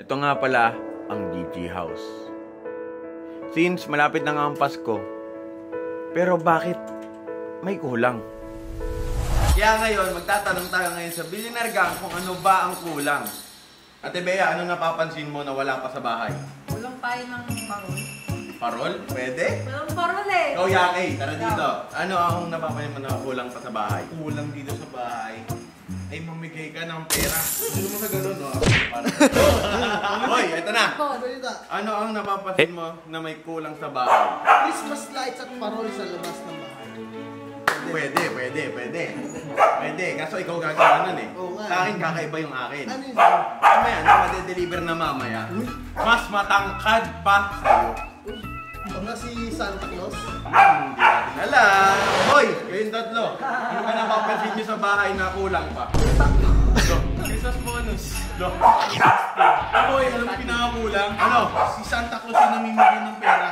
Ito nga pala ang GG House. Since malapit na nga ang Pasko, pero bakit may kulang? Kaya ngayon, magtatanong tayo ngayon sa Billionaire Gang kung ano ba ang kulang. Ate Bea, ano napapansin mo na wala pa sa bahay? Kulang tayo ng parol. Parol? Pwede? Walang parol eh. Ikaw, Yaki, tara dito. Ano ang napapansin mo na kulang pa sa bahay? Kulang dito sa bahay ay mamigay ka ng pera. Hindi mo sa ganun, no? Hoy, eto na! Ano ang napapansin mo na may kulang sa bahay? Christmas lights at parol sa labas ng bahay. Pwede. Pwede, kaso ikaw gagawa nun eh. Oo nga. Sa akin, kakaiba yung akin. Ano yun? Mamaya, na madedeliver na mamaya, mas matangkad pa sa'yo. Mga si Santa Claus? Hindi natin alam. Hoy, kayong tatlo. Ano ka napapansin nyo sa bahay na kulang pa? Christmas bonus. Hoy, anong pinakakulang? Ano? Si Santa Claus yung namimigay ng pera.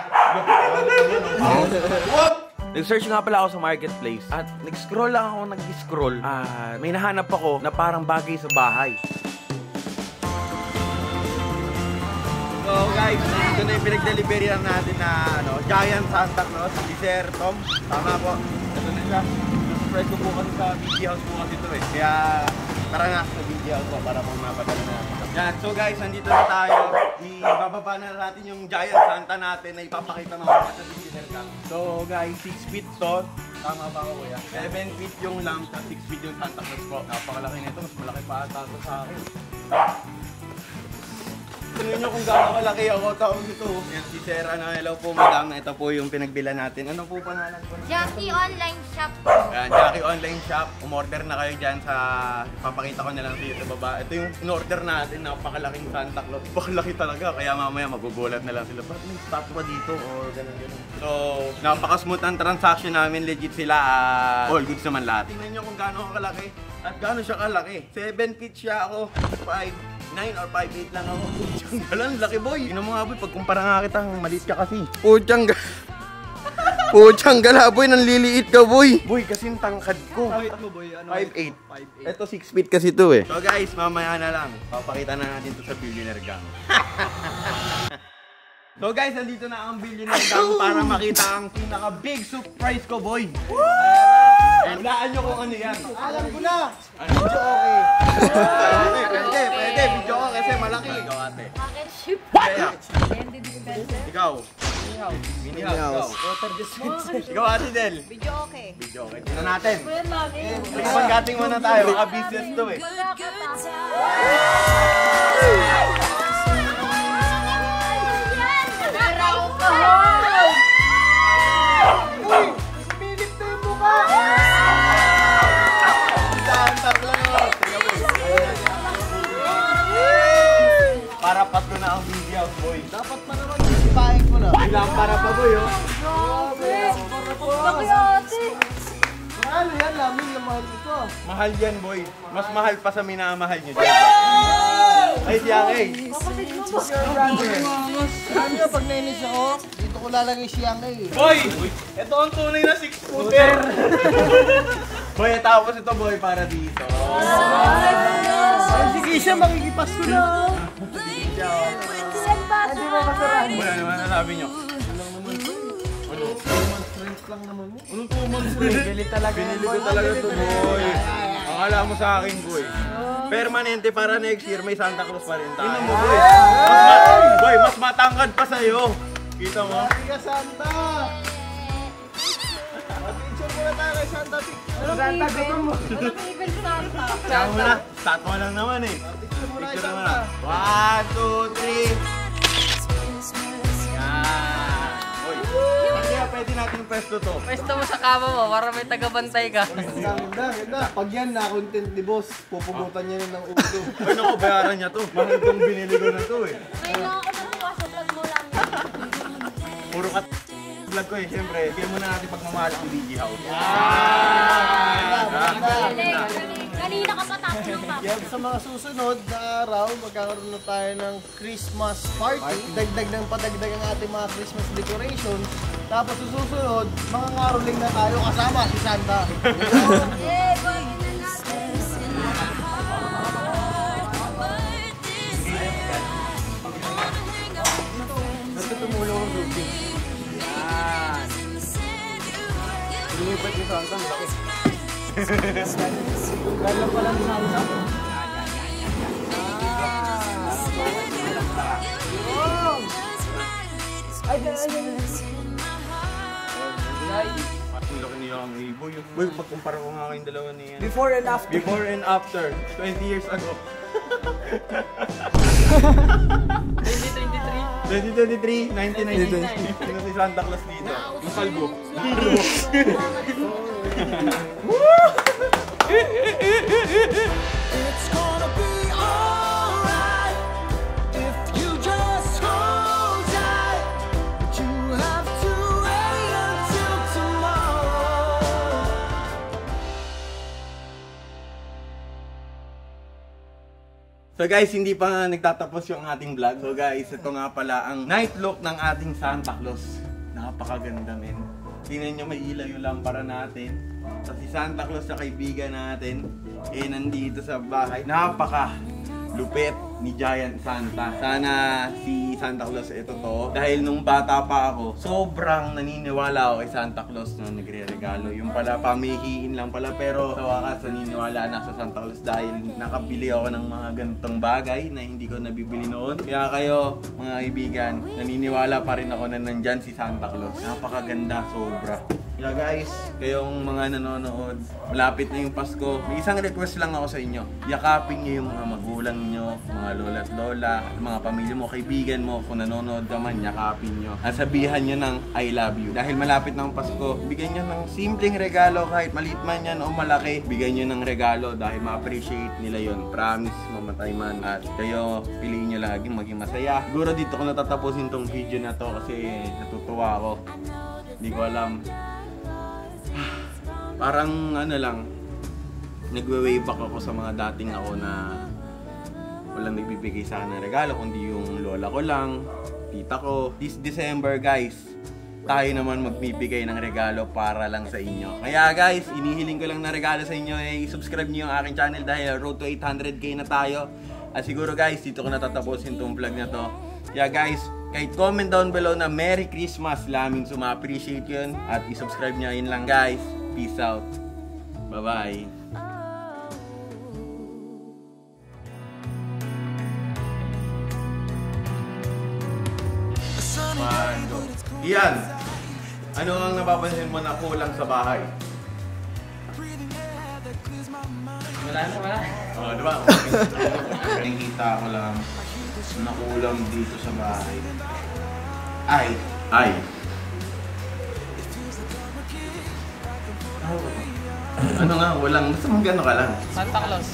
What? Nag-search nga pala ako sa marketplace at nag-scroll lang ako, nag-scroll. May nahanap ako na parang bagay sa bahay. So guys, ito na yung pinag-deliveryan natin na Giant Santa Claus, si Sir Tom. Tama po. Ito na siya. Surprise ko po kasi sa BG House po kasi ito eh. Kaya tara na sa BG House po para po mapadala na natin. Yan. So guys, nandito na tayo. Ibababa na natin yung Giant Santa natin na ipapakita na ako sa Billionaire Gang. So guys, 6 feet to. Tama ba ako kuya? 7 feet yung lamp at 6 feet yung Santa Claus po. Napakalaki nito. Mas malaki pa ata ito sa akin. Tingnan nyo kung gaano kalaki ako taong ito. Yan si Sir, hello po madam. Ito po yung pinagbila natin. Ano po pangalan po? Jackie Online Shop. Yan, Jackie Online Shop. Umorder na kayo dyan sa... Papakita ko na lang dito sa baba. Ito yung in-order natin. Napakalaking Santa Claus. Napakalaki talaga. Kaya mamaya magugulat na lang sila. Ba't may statue dito? Or gano'n. So, napaka-smooth ang transaction namin. Legit sila. All goods naman lahat. Tingnan nyo kung gaano kalaki. At gaano siya kalaki. 7 feet siya ako. 5'9 or 5'8 lang ako. Putyang galan, laki boy. Tingnan mo nga boy, pagkumpara nga kitang maliit ka kasi. Putyang gala boy, nanliliit ka boy. Boy, kasing tangkad ko. 5'8. Ito 6 feet kasi to eh. So guys, mamaya na lang. Papakita na natin to sa Billionaire Gang. So guys, nandito na ang Billionaire Gang para makita ang pinaka-big surprise ko boy. Hulaan nyo kung ano yan. Alam ko na! Video okay. Pwede. Video okay kasi malaki. Ikaw ate. Rocket ship. Kaya, ikaw. Mini house. Water dispenser. Ikaw ate Del. Video okay. Video okay. Tingnan natin. Kuya lagi. Pagkating muna tayo. Mga business to eh. Para patlo na ang video boy. Dapat pa naman ipahin ko na. Ilang para pa boy oh. Mahal yan, lamin na mahal ito. Mahal yan boy. Mas mahal pa sa minamahal nyo dyan. Ay siyang eh. Alam nyo, pag nainis ako, dito ko lalagay siyang eh. Boy! Ito ang tunay na 6-footer! Boy, tapos ito boy para dito. Ay, sige siya, makikipas ko na. Hindi mo kasarahan. Wala naman nasabi nyo. Lang naman mo. Anong 2 months boy? Binili ko talaga ito boy. Akala mo sa akin boy. Permanente para next year may Santa Claus pa rin tayo. Tingnan mo boy. Boy, mas matangkad pa sa'yo. Kita mo? Sige, Santa! Picture muna tayo kay Santa. Santa, gutom mo. Anong event Santa? Kaya mo na. Statwa lang naman eh. Picture muna kay Picture Santa. naman. 1, 2, 3. Yan. Hoy. Kaya pwede natin pwesto to. Pwesto mo sa kama mo para may tagabantay ka. Ganda. Pag yan na-content ni boss, pupugutan niya yun ng ulo. Ay naku, bayaran niya to. Mahal kong binili ko na to eh. Ngayon lang ako nakuha sa vlog mo lang. Puro kat vlog ko eh. Siyempre, bigyan muna natin pagmamahal ang BG House. Kanina ka pa tapos ng papa. Yan, sa mga susunod na araw, magkakaroon na tayo ng Christmas party. Dagdag ng padagdag ang ating mga Christmas decorations. Tapos susunod, mga ngaroling na tayo kasama si Santa. Yay, boy, na natin. Lumipat yung Santa, ang laki. Gano'n pala ni Santa. Ang laki niya ang ibo. Boy, pagkumpara ko nga kayong dalawa niya. Before and after. Before and after, 20 years ago. 2023. 2023, 1999. Sino si Santa Claus dito? Yung kalbo. It's gonna be alright if you just hold tight. But you have to wait until tomorrow. So guys, hindi pa nga nagtatapos yung ating vlog. So guys, ito nga pala ang night look ng ating Santa Claus. Napakaganda men. Tingnan nyo, may ilaw yung lampara natin. So si Santa Claus na kaibigan natin, nandito sa bahay. Napaka lupit ni Giant Santa. Sana si Santa Claus ito to. Dahil nung bata pa ako, sobrang naniniwala ako kay Santa Claus na nagre-regalo. Yung pala, pamihiin lang pala. Pero sa wakas, naniniwala na sa Santa Claus dahil nakabili ako ng mga ganitong bagay na hindi ko nabibili noon. Kaya kayo, mga kaibigan, naniniwala pa rin ako na nandyan si Santa Claus. Napakaganda, sobra. Kaya guys, kayong mga nanonood, malapit na yung Pasko. May isang request lang ako sa inyo. Yakapin niyo yung mga magulang niyo, mga lola at lola, mga pamilya mo, kaibigan mo. Kung nanonood ka man, yakapin niyo. At sabihan niyo ng I love you. Dahil malapit na ang Pasko, bigyan niyo ng simpleng regalo kahit maliit man yan o malaki. Bigyan niyo ng regalo dahil ma-appreciate nila yon. Promise, mamatay man. At kayo, piliin niyo lagi maging masaya. Siguro dito ko natatapusin tong video na to kasi natutuwa ako. Hindi ko alam. Parang ano lang, nagwe-way back ako sa mga dating ako na walang nagbibigay sa akin ng regalo, kundi yung lola ko lang, tita ko. This December guys, tayo naman magbibigay ng regalo para lang sa inyo. Kaya guys, inihiling ko lang na regalo sa inyo, i-subscribe niyo yung aking channel dahil road to 800k na tayo. At siguro guys, dito ko natatapusin tong vlog na to. Kaya guys, kahit comment down below na Merry Christmas, laming suma-appreciate yun. At i-subscribe niyo, yun lang guys. Peace out. Bye-bye. Ian, ano ang napapansin mo na kulang sa bahay? Wala na, wala. Oh, di ba? Nakikita ko lang na kulang dito sa bahay. Ay. Ano nga, walang, basta magano ka lang. Santa Claus.